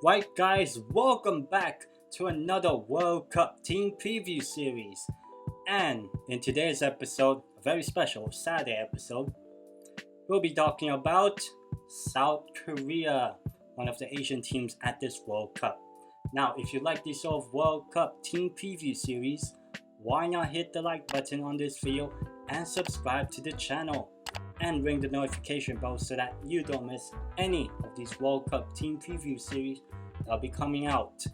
Right guys, welcome back to another World Cup team preview series. And in today's episode, a very special Saturday episode, we'll be talking about South Korea, one of the Asian teams at this World Cup. Now, if you like this sort of World Cup team preview series, why not hit the like button on this video and subscribe to the channel and ring the notification bell so that you don't miss any of these World Cup team preview series that'll be coming out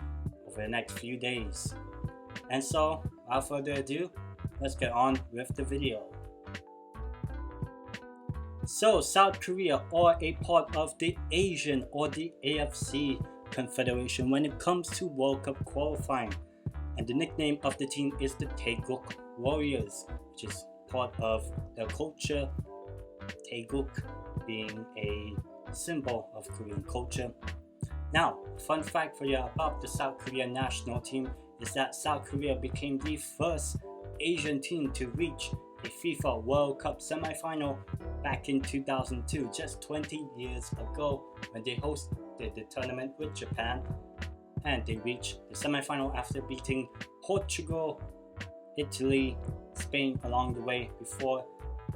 over the next few days. And so, without further ado, let's get on with the video. So, South Korea are a part of the Asian or the AFC Confederation when it comes to World Cup qualifying. And the nickname of the team is the Taeguk Warriors, which is part of their culture, Taeguk being a symbol of Korean culture. Now, fun fact for you about the South Korean national team is that South Korea became the first Asian team to reach a FIFA World Cup semi-final back in 2002, just 20 years ago, when they hosted the tournament with Japan, and they reached the semi-final after beating Portugal, Italy, Spain along the way before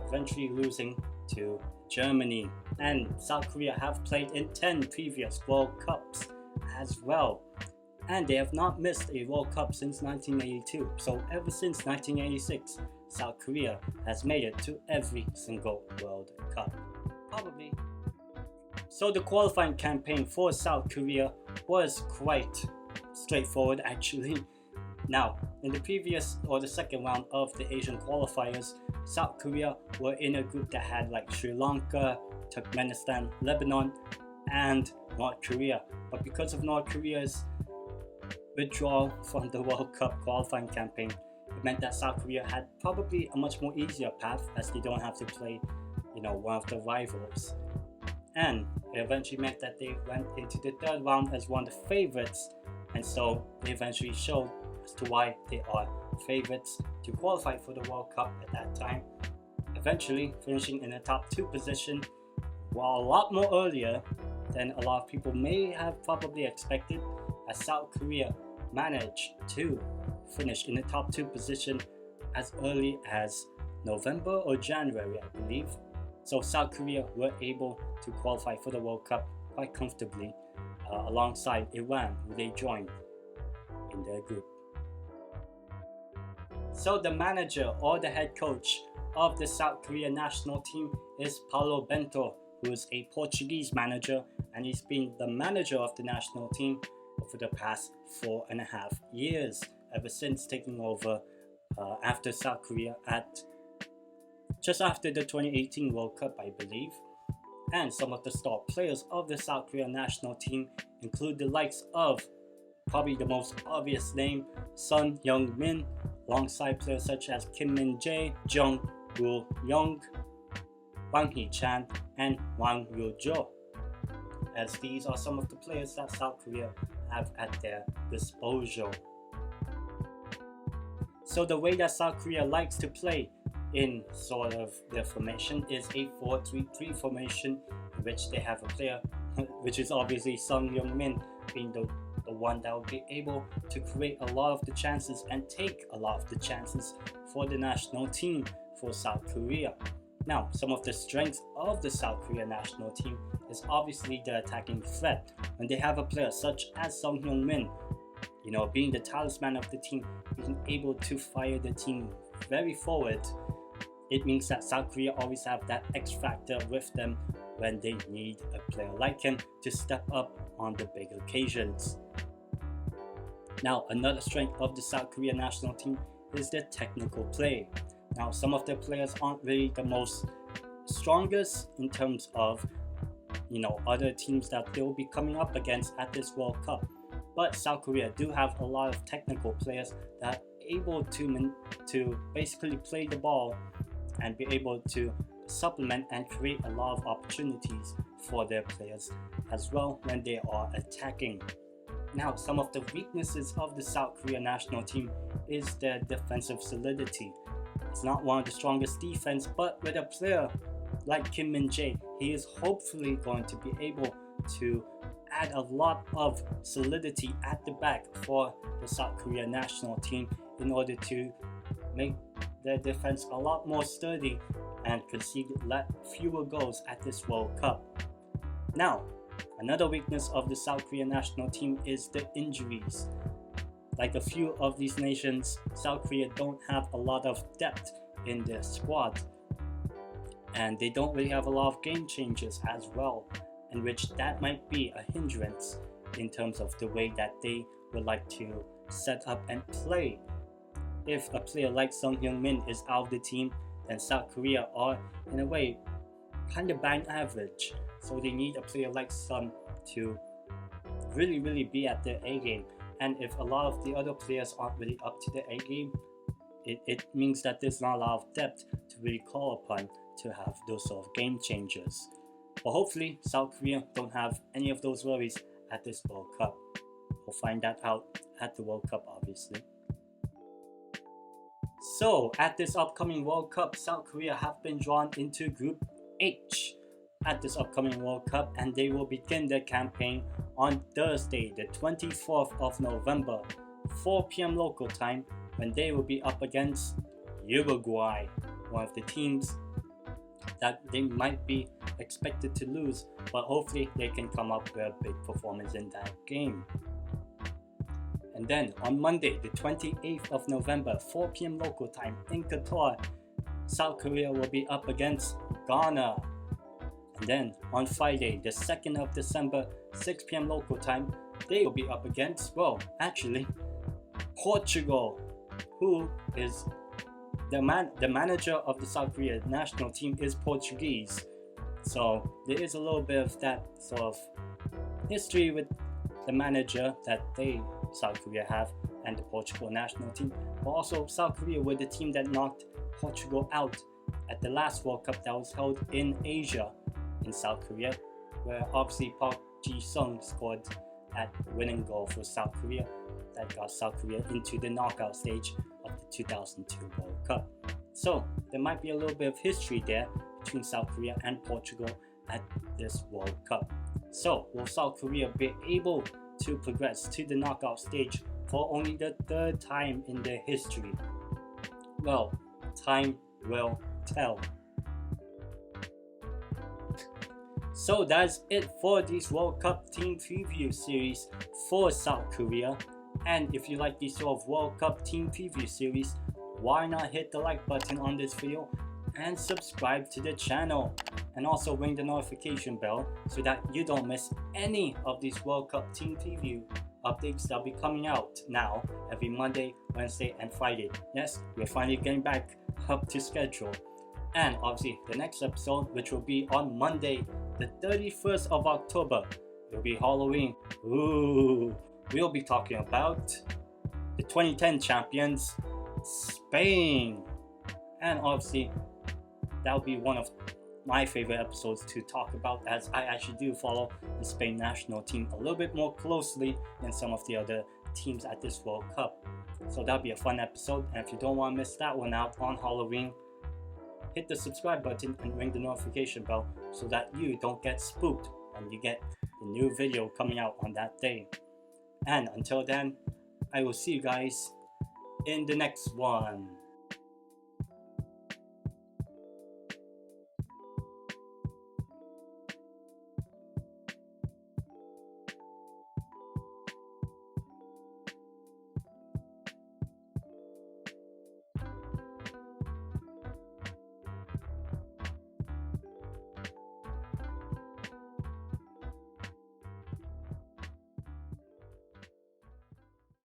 eventually losing to Germany. And South Korea have played in 10 previous World Cups as well, and they have not missed a World Cup since 1982. So ever since 1986, South Korea has made it to every single World Cup, probably. So the qualifying campaign for South Korea was quite straightforward actually. Now, in the previous or the second round of the Asian qualifiers, South Korea were in a group that had like Sri Lanka, Turkmenistan, Lebanon, and North Korea. But because of North Korea's withdrawal from the World Cup qualifying campaign, it meant that South Korea had probably a much more easier path, as they don't have to play, one of the rivals. And it eventually meant that they went into the third round as one of the favorites, and so they eventually showed as to why they are favorites to qualify for the World Cup at that time, eventually finishing in the top 2 position, while a lot more earlier than a lot of people may have probably expected, as South Korea managed to finish in the top 2 position as early as November or January, I believe. So South Korea were able to qualify for the World Cup quite comfortably alongside Iran, who they joined in their group. So the manager or the head coach of the South Korea national team is Paulo Bento, who is a Portuguese manager, and he's been the manager of the national team for the past 4.5 years, ever since taking over after South Korea just after the 2018 World Cup, I believe. And some of the star players of the South Korea national team include the likes of probably the most obvious name, Son Heung-min, alongside players such as Kim Min-jae, Jung Woo-young, Wang Hee-chan, and Wang Woo-jo, as these are some of the players that South Korea have at their disposal. So the way that South Korea likes to play in sort of their formation is a 4-3-3 formation, in which they have a player, which is obviously Son Heung-min, being the one that will be able to create a lot of the chances and take a lot of the chances for the national team for South Korea. Now, some of the strengths of the South Korea national team is obviously the attacking threat. When they have a player such as Son Heung-min, being the talisman of the team, being able to fire the team very forward, it means that South Korea always have that X factor with them when they need a player like him to step up on the big occasions. Now, another strength of the South Korea national team is their technical play. Now, some of their players aren't really the most strongest in terms of, other teams that they will be coming up against at this World Cup. But South Korea do have a lot of technical players that are able to basically play the ball and be able to supplement and create a lot of opportunities for their players as well when they are attacking. Now, some of the weaknesses of the South Korea national team is their defensive solidity. It's not one of the strongest defense, but with a player like Kim Min-jae, he is hopefully going to be able to add a lot of solidity at the back for the South Korea national team in order to make their defense a lot more sturdy and concede fewer goals at this World Cup. Now, another weakness of the South Korea national team is the injuries. Like a few of these nations, South Korea don't have a lot of depth in their squad, and they don't really have a lot of game changers as well, in which that might be a hindrance in terms of the way that they would like to set up and play. If a player like Sung Hyun-min is out of the team, then South Korea are, in a way, kind of bang average. So they need a player like Sun to really be at their A game. And if a lot of the other players aren't really up to their A game, it means that there's not a lot of depth to really call upon to have those sort of game changers. But hopefully South Korea don't have any of those worries at this World Cup. We'll find that out at the World Cup, obviously. So at this upcoming World Cup, South Korea have been drawn into Group H at this upcoming World Cup, and they will begin their campaign on Thursday, the 24th of November, 4 p.m. local time, when they will be up against Uruguay, one of the teams that they might be expected to lose, but hopefully they can come up with a big performance in that game. And then on Monday, the 28th of November, 4 p.m. local time in Qatar, South Korea will be up against Ghana. And then on Friday, the 2nd of December, 6 p.m. local time, they will be up against, well, actually, Portugal, who is the manager of the South Korea national team is Portuguese. So there is a little bit of that sort of history with the manager that South Korea have and the Portugal national team. But also South Korea were the team that knocked Portugal out at the last World Cup that was held in Asia in South Korea, where obviously Park Ji-sung scored that winning goal for South Korea that got South Korea into the knockout stage of the 2002 World Cup. So there might be a little bit of history there between South Korea and Portugal at this World Cup. So will South Korea be able to progress to the knockout stage for only the 3rd time in their history? Well, time will tell. So that's it for this World Cup team preview series for South Korea. And if you like this sort of World Cup team preview series, why not hit the like button on this video and subscribe to the channel, and also ring the notification bell so that you don't miss any of these World Cup team preview updates that'll be coming out now every Monday, Wednesday and Friday. Yes, we're finally getting back up to schedule. And obviously the next episode, which will be on Monday, the 31st of October, it'll be Halloween. Ooh, we'll be talking about the 2010 champions, Spain. And obviously that'll be one of my favorite episodes to talk about, as I actually do follow the Spain national team a little bit more closely than some of the other teams at this World Cup. So that'll be a fun episode, and if you don't want to miss that one out on Halloween, hit the subscribe button and ring the notification bell so that you don't get spooked when you get the new video coming out on that day. And until then, I will see you guys in the next one.